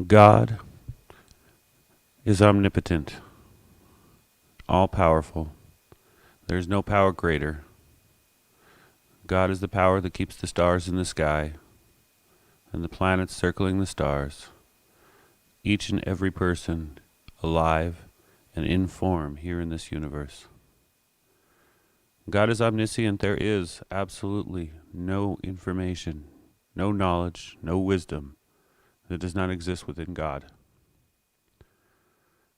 God is omnipotent, all-powerful. There is no power greater. God is the power that keeps the stars in the sky and the planets circling the stars, each and every person alive and in form here in this universe. God is omniscient. There is absolutely no information, no knowledge, no wisdom that does not exist within God.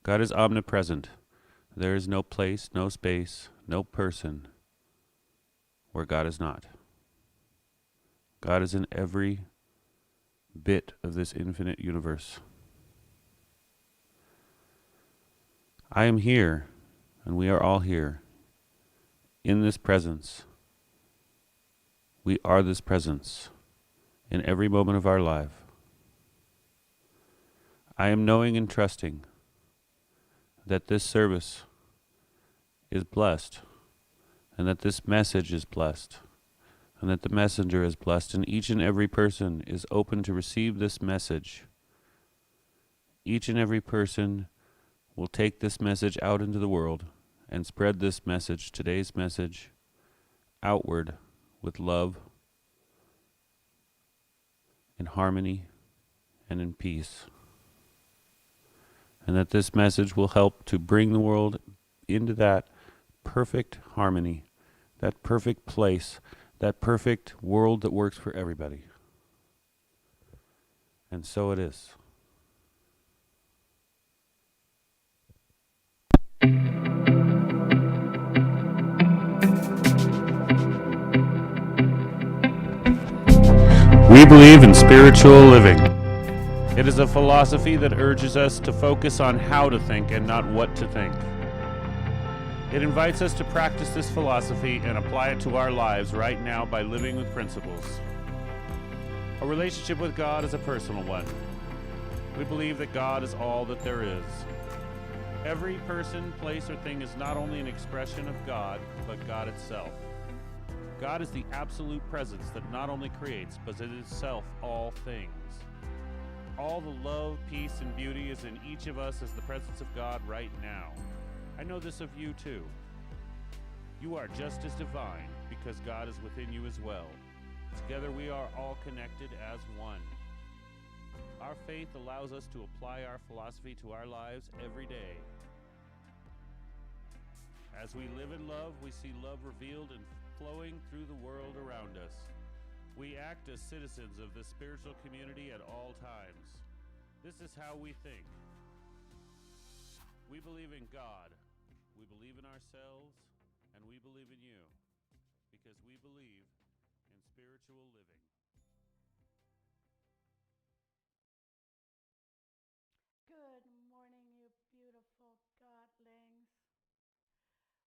God is omnipresent. There is no place, no space, no person where God is not. God is in every bit of this infinite universe. I am here, and we are all here, in this presence. We are this presence in every moment of our life. I am knowing and trusting that this service is blessed, and that this message is blessed, and that the messenger is blessed, and each and every person is open to receive this message. Each and every person will take this message out into the world and spread this message, today's message, outward with love, in harmony, and in peace. And that this message will help to bring the world into that perfect harmony, that perfect place, that perfect world that works for everybody. And so it is. We believe in spiritual living. It is a philosophy that urges us to focus on how to think and not what to think. It invites us to practice this philosophy and apply it to our lives right now by living with principles. A relationship with God is a personal one. We believe that God is all that there is. Every person, place, or thing is not only an expression of God, but God itself. God is the absolute presence that not only creates, but is itself all things. All the love, peace, and beauty is in each of us as the presence of God right now. I know this of you too. You are just as divine because God is within you as well. Together we are all connected as one. Our faith allows us to apply our philosophy to our lives every day. As we live in love, we see love revealed and flowing through the world around us. We act as citizens of the spiritual community at all times. This is how we think. We believe in God, we believe in ourselves, and we believe in you, because we believe in spiritual living. Good morning, you beautiful godlings.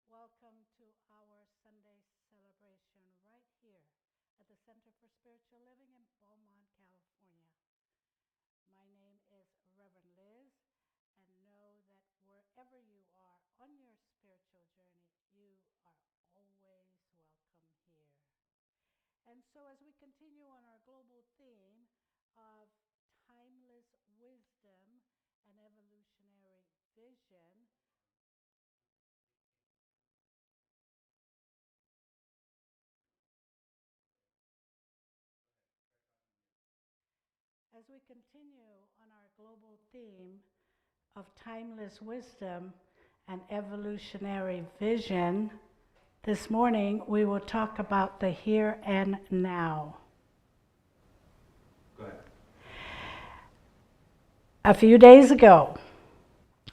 Welcome to our Sunday celebration right here at the Center for Spiritual Living in Beaumont, California. My name is Reverend Liz, and know that wherever you are on your spiritual journey, you are always welcome here. And so as we continue on our global theme of timeless wisdom and evolutionary vision, as we continue on our global theme of timeless wisdom and evolutionary vision, this morning we will talk about the here and now. Go ahead. A few days ago,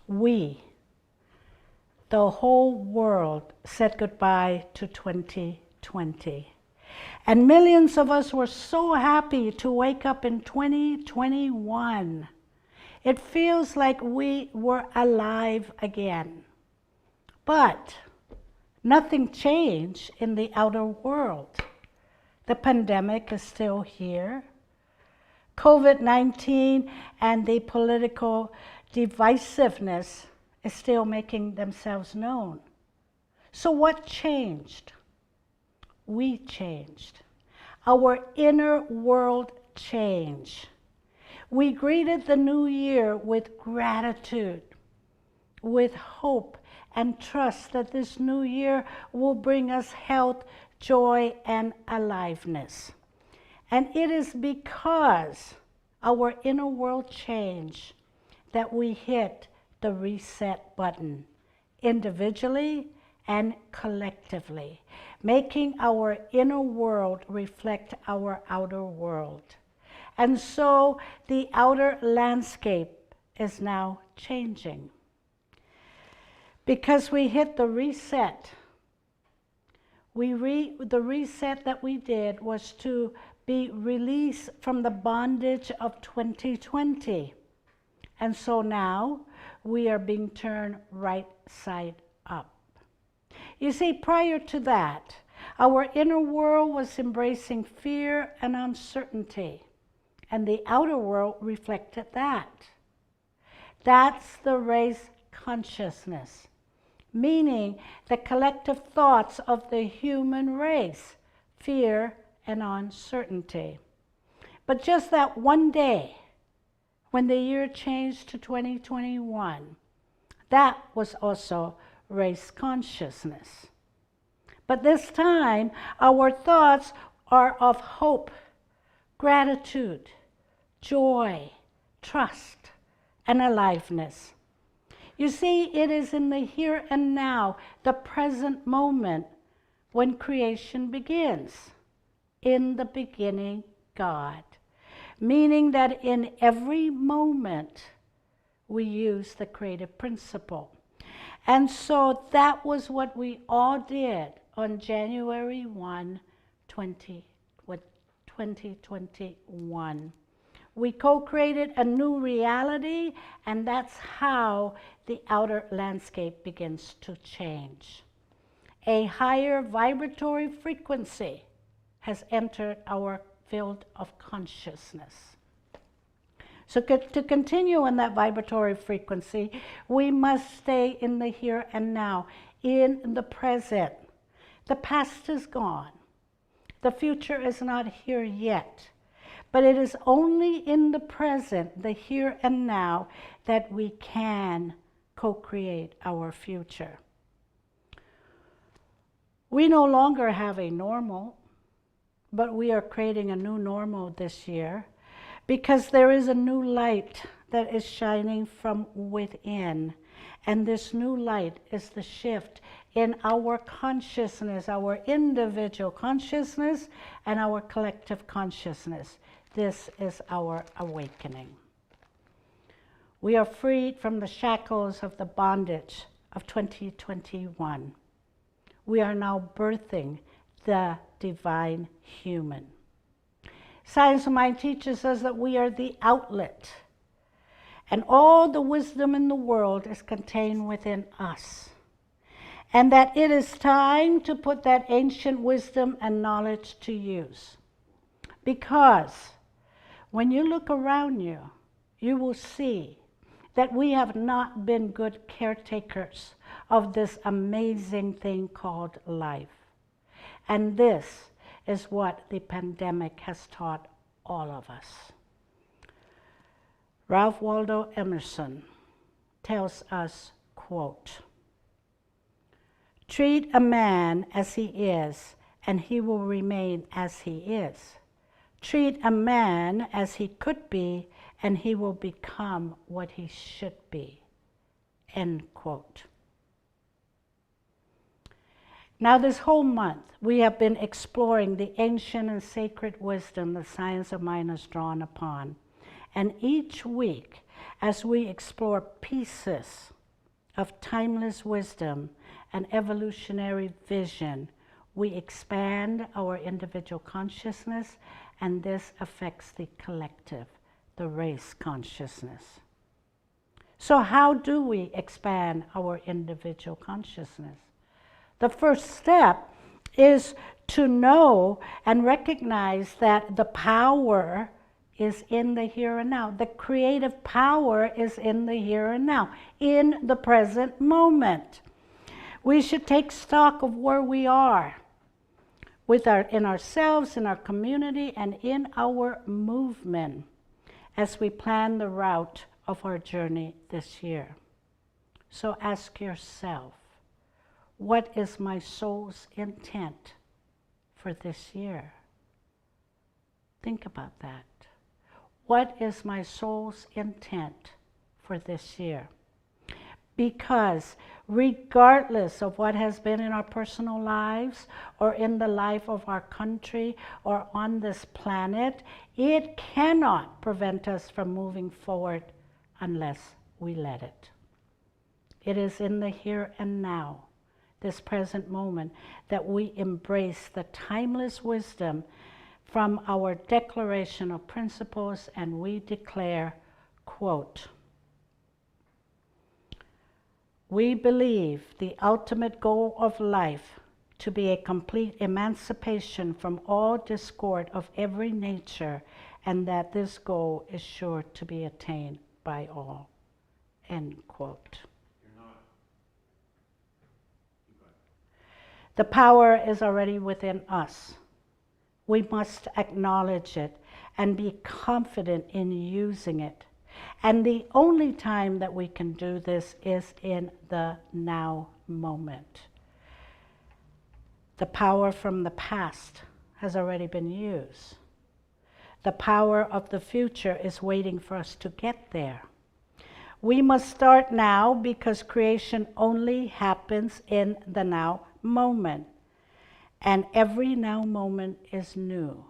we, the whole world, said goodbye to 2020. And millions of us were so happy to wake up in 2021. It feels like we were alive again. But nothing changed in the outer world. The pandemic is still here. COVID-19 and the political divisiveness is still making themselves known. So what changed? We changed. Our inner world changed. We greeted the new year with gratitude, with hope and trust that this new year will bring us health, joy, and aliveness. And it is because our inner world changed that we hit the reset button, individually and collectively, making our inner world reflect our outer world. And so the outer landscape is now changing. Because we hit the reset, the reset that we did was to be released from the bondage of 2020. And so now we are being turned right side up. You see, prior to that, our inner world was embracing fear and uncertainty, and the outer world reflected that. That's the race consciousness, meaning the collective thoughts of the human race, fear and uncertainty. But just that one day, when the year changed to 2021, that was also race consciousness. But this time, our thoughts are of hope, gratitude, joy, trust, and aliveness. You see, it is in the here and now, the present moment, when creation begins. In the beginning, God. Meaning that in every moment, we use the creative principle. And so that was what we all did on January 1, 2021. We co-created a new reality, and that's how the outer landscape begins to change. A higher vibratory frequency has entered our field of consciousness. So to continue in that vibratory frequency, we must stay in the here and now, in the present. The past is gone. The future is not here yet. But it is only in the present, the here and now, that we can co-create our future. We no longer have a normal, but we are creating a new normal this year, because there is a new light that is shining from within. And this new light is the shift in our consciousness, our individual consciousness and our collective consciousness. This is our awakening. We are freed from the shackles of the bondage of 2021. We are now birthing the divine human. Science of Mind teaches us that we are the outlet, and all the wisdom in the world is contained within us, and that it is time to put that ancient wisdom and knowledge to use. Because when you look around you, you will see that we have not been good caretakers of this amazing thing called life. And this is what the pandemic has taught all of us. Ralph Waldo Emerson tells us, quote, "Treat a man as he is, and he will remain as he is. Treat a man as he could be, and he will become what he should be." End quote. Now, this whole month, we have been exploring the ancient and sacred wisdom the Science of Mind has drawn upon. And each week, as we explore pieces of timeless wisdom and evolutionary vision, we expand our individual consciousness, and this affects the collective, the race consciousness. So how do we expand our individual consciousness? The first step is to know and recognize that the power is in the here and now. The creative power is in the here and now, in the present moment. We should take stock of where we are in ourselves, in our community, and in our movement. as we plan the route of our journey this year. So ask yourself, what is my soul's intent for this year? Think about that. What is my soul's intent for this year? Because regardless of what has been in our personal lives or in the life of our country or on this planet, it cannot prevent us from moving forward unless we let it. It is in the here and now, this present moment, that we embrace the timeless wisdom from our declaration of principles, and we declare, quote, "We believe the ultimate goal of life to be a complete emancipation from all discord of every nature, and that this goal is sure to be attained by all." End quote. The power is already within us. We must acknowledge it and be confident in using it. And the only time that we can do this is in the now moment. The power from the past has already been used. The power of the future is waiting for us to get there. We must start now because creation only happens in the now moment. And every now moment is new.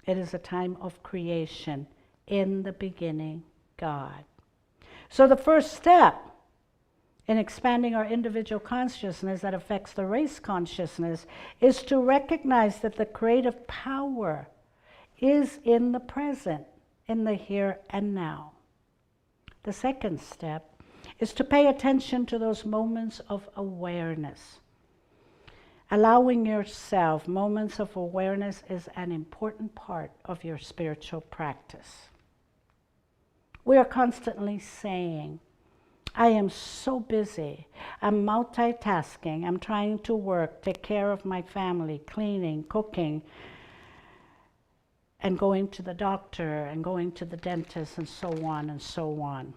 It is a time of creation. In the beginning, God. So the first step in expanding our individual consciousness that affects the race consciousness is to recognize that the creative power is in the present, in the here and now. The second step is to pay attention to those moments of awareness. Allowing yourself moments of awareness is an important part of your spiritual practice. We are constantly saying, I am so busy, I'm multitasking, I'm trying to work, take care of my family, cleaning, cooking, and going to the doctor and going to the dentist and so on and so on.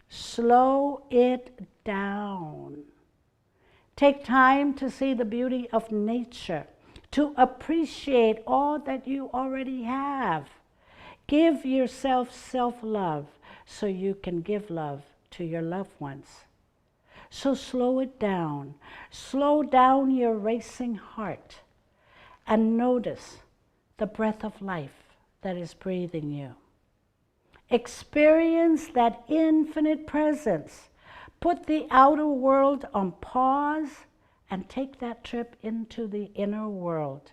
Slow it down. Take time to see the beauty of nature, to appreciate all that you already have. Give yourself self-love so you can give love to your loved ones. So slow it down. Slow down your racing heart and notice the breath of life that is breathing you. Experience that infinite presence. Put the outer world on pause and take that trip into the inner world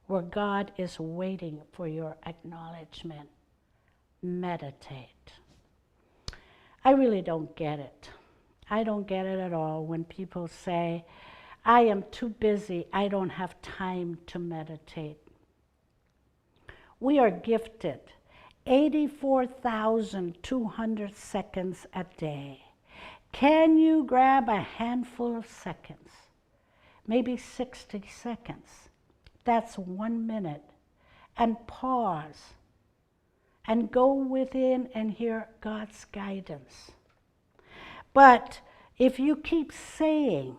where God is waiting for your acknowledgement. Meditate. I really don't get it. I don't get it at all when people say, I am too busy, I don't have time to meditate. We are gifted 84,200 seconds a day. Can you grab a handful of seconds, maybe 60 seconds, that's 1 minute, and pause and go within and hear God's guidance? But if you keep saying,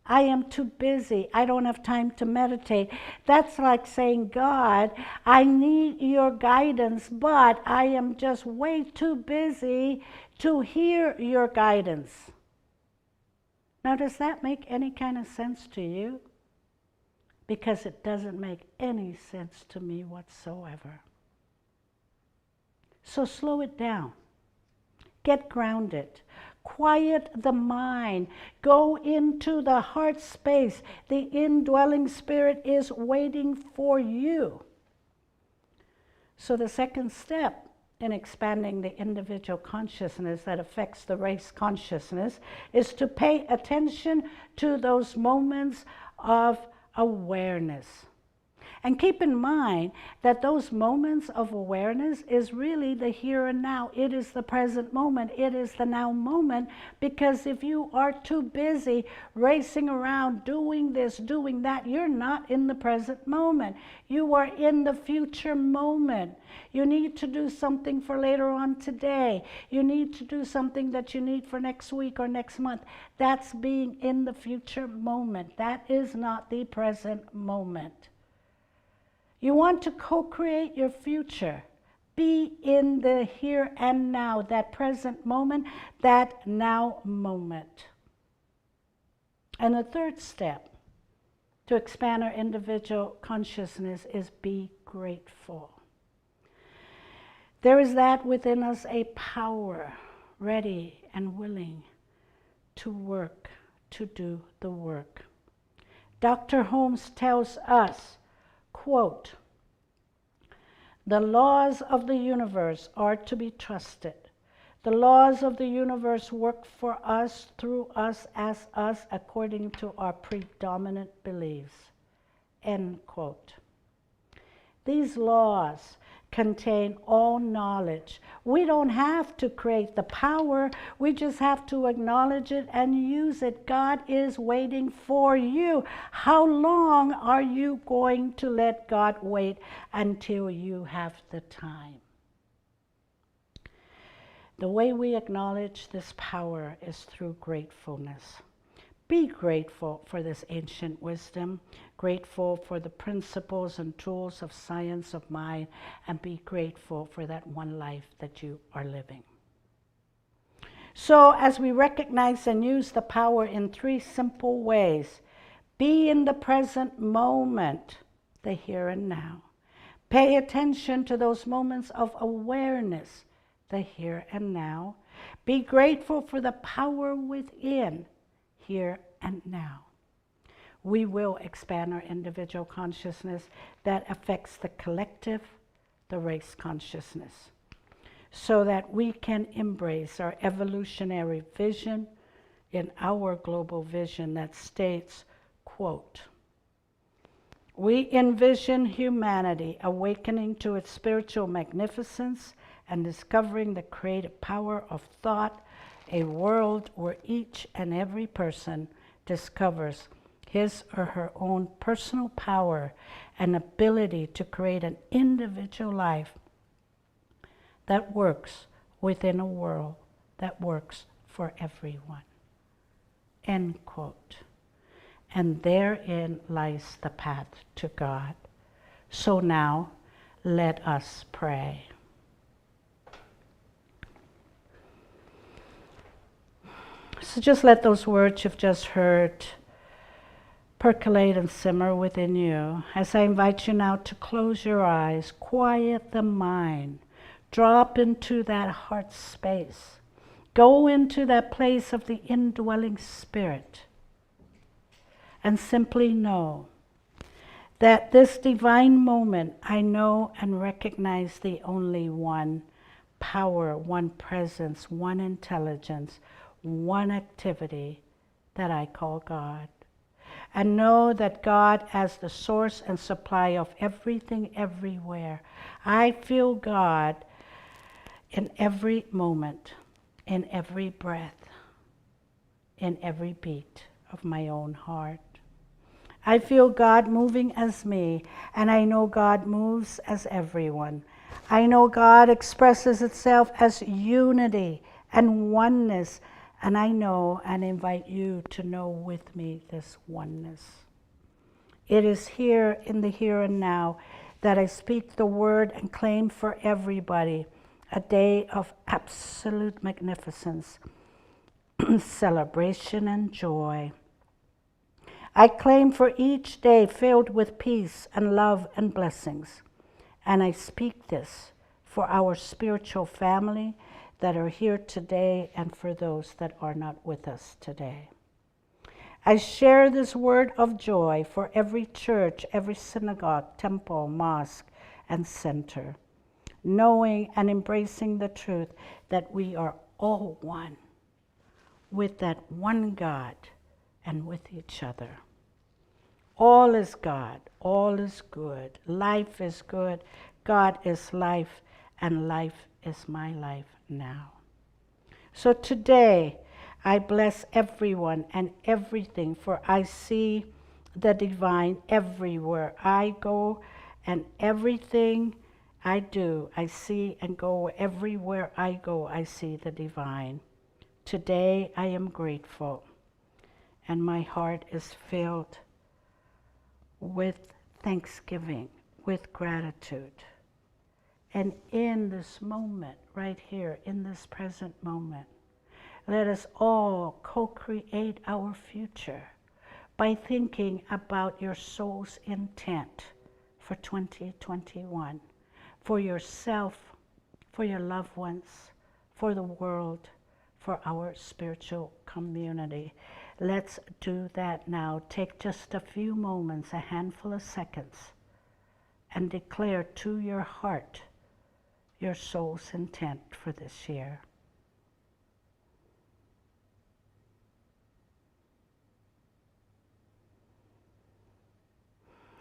I am too busy, I don't have time to meditate, that's like saying, God, I need your guidance, but I am just way too busy to hear your guidance. Now, does that make any kind of sense to you? Because it doesn't make any sense to me whatsoever. So slow it down. Get grounded. Quiet the mind. Go into the heart space. The indwelling spirit is waiting for you. So the second step in expanding the individual consciousness that affects the race consciousness is to pay attention to those moments of awareness. And keep in mind that those moments of awareness is really the here and now. It is the present moment. It is the now moment, because if you are too busy racing around doing this, doing that, you're not in the present moment. You are in the future moment. You need to do something for later on today. You need to do something that you need for next week or next month. That's being in the future moment. That is not the present moment. You want to co-create your future. Be in the here and now, that present moment, that now moment. And the third step to expand our individual consciousness is be grateful. There is that within us, a power ready and willing to work, to do the work. Dr. Holmes tells us, quote, "The laws of the universe are to be trusted. The laws of the universe work for us, through us, as us, according to our predominant beliefs." End quote. These laws contain all knowledge. We don't have to create the power. We just have to acknowledge it and use it. God is waiting for you. How long are you going to let God wait until you have the time? The way we acknowledge this power is through gratefulness. Be grateful for this ancient wisdom, grateful for the principles and tools of science of mind, and be grateful for that one life that you are living. So as we recognize and use the power in three simple ways: be in the present moment, the here and now. Pay attention to those moments of awareness, the here and now. Be grateful for the power within, here and now. We will expand our individual consciousness that affects the collective, the race consciousness, so that we can embrace our evolutionary vision in our global vision that states, quote, "We envision humanity awakening to its spiritual magnificence and discovering the creative power of thought, a world where each and every person discovers his or her own personal power and ability to create an individual life that works within a world that works for everyone." End quote. And therein lies the path to God. So now, let us pray. So just let those words you've just heard percolate and simmer within you as I invite you now to close your eyes, quiet the mind, drop into that heart space, go into that place of the indwelling spirit, and simply know that this divine moment, I know and recognize the only one power, one presence, one intelligence, one activity that I call God. And know that God as the source and supply of everything everywhere. I feel God in every moment, in every breath, in every beat of my own heart. I feel God moving as me, and I know God moves as everyone. I know God expresses itself as unity and oneness, and I know and invite you to know with me this oneness. It is here in the here and now that I speak the word and claim for everybody a day of absolute magnificence, celebration and joy. I claim for each day filled with peace and love and blessings. And I speak this for our spiritual family that are here today and for those that are not with us today. I share this word of joy for every church, every synagogue, temple, mosque, and center, knowing and embracing the truth that we are all one with that one God and with each other. All is God. All is good. Life is good. God is life, and life is my life now. So today, I bless everyone and everything, for I see the divine everywhere I go, and everything I do, I see and go. Everywhere I go, I see the divine. Today, I am grateful, and my heart is filled with thanksgiving, with gratitude. And in this moment, right here, in this present moment, let us all co-create our future by thinking about your soul's intent for 2021, for yourself, for your loved ones, for the world, for our spiritual community. Let's do that now. Take just a few moments, a handful of seconds, and declare to your heart your soul's intent for this year.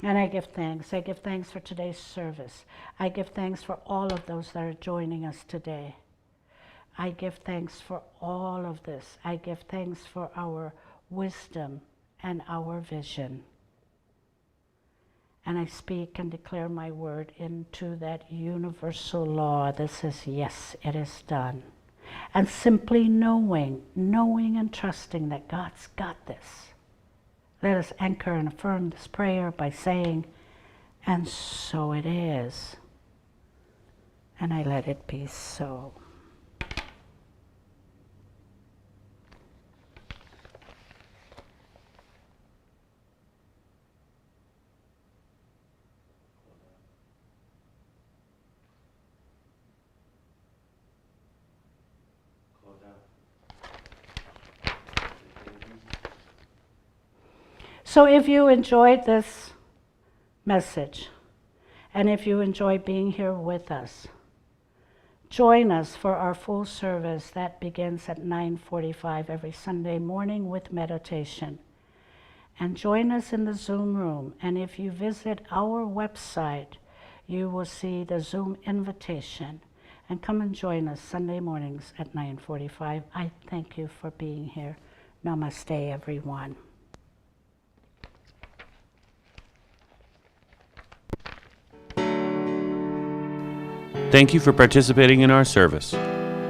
And I give thanks. I give thanks for today's service. I give thanks for all of those that are joining us today. I give thanks for all of this. I give thanks for our wisdom and our vision. And I speak and declare my word into that universal law that says, yes, it is done. And simply knowing and trusting that God's got this. Let us anchor and affirm this prayer by saying, and so it is. And I let it be so. So if you enjoyed this message, and if you enjoy being here with us, join us for our full service that begins at 9:45 every Sunday morning with meditation. And join us in the Zoom room. And if you visit our website, you will see the Zoom invitation. And come and join us Sunday mornings at 9:45. I thank you for being here. Namaste, everyone. Thank you for participating in our service.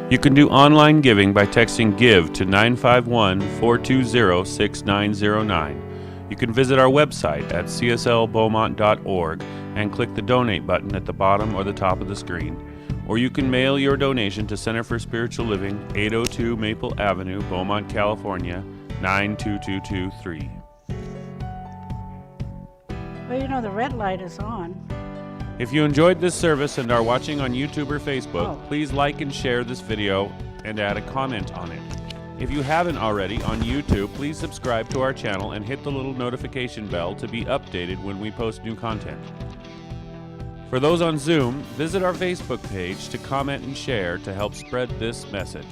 You can do online giving by texting GIVE to 951-420-6909. You can visit our website at cslbeaumont.org and click the donate button at the bottom or the top of the screen. Or you can mail your donation to Center for Spiritual Living, 802 Maple Avenue, Beaumont, California, 92223. Well, you know, the red light is on. If you enjoyed this service and are watching on YouTube or Facebook, please like and share this video and add a comment on it. If you haven't already on YouTube, please subscribe to our channel and hit the little notification bell to be updated when we post new content. For those on Zoom, visit our Facebook page to comment and share to help spread this message.